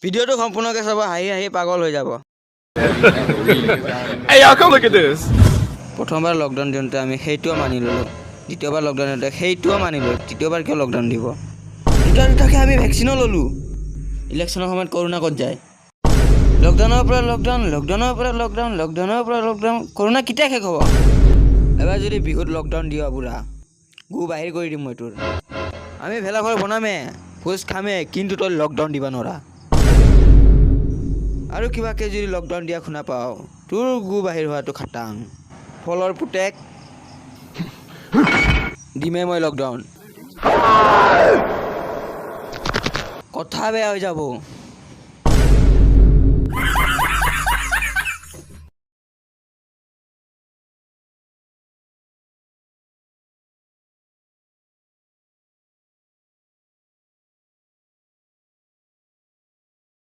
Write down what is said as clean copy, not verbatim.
ভিডিঅ'টো সম্পূৰ্ণকৈ চাব, হাঁহি হাঁহি পাগল হৈ যাব। Hey, y'all, come look at this. প্ৰথমবাৰ লকডাউন দিওঁতে আমি সেইটোও মানি ল'লোঁ, দ্বিতীয়বাৰ লকডাউন দিওঁতে সেইটোও মানি ল'লোঁ, তৃতীয়বাৰ কিয় লকডাউন দিব? দুটাকে আমি ভেকচিনো ল'লোঁ। ইলেকশ্যনৰ সময়ত কৰোণা ক'ত যায়? লকডাউনৰ পৰা লকডাউন, লকডাউনৰ পৰা লকডাউন, লকডাউনৰ পৰা লকডাউন, কৰোণা কেতিয়া শেষ হ'ব? এবাৰ যদি বিহুত লকডাউন দিয় বুঢ়া, গু বাহিৰ কৰি দিম মই তোৰ। আমি ভেলাঘৰ বনামে, ভোজ খামে, কিন্তু তই লকডাউন দিব নোৱাৰা। আৰু কিবাকৈ যদি লকডাউন দিয়া শুনা পাওঁ, তোৰ গু বাহিৰ হোৱাটো খাটাং। ফলৰ পুতেক দিমে মই লকডাউন। কথা বেয়া হৈ যাব।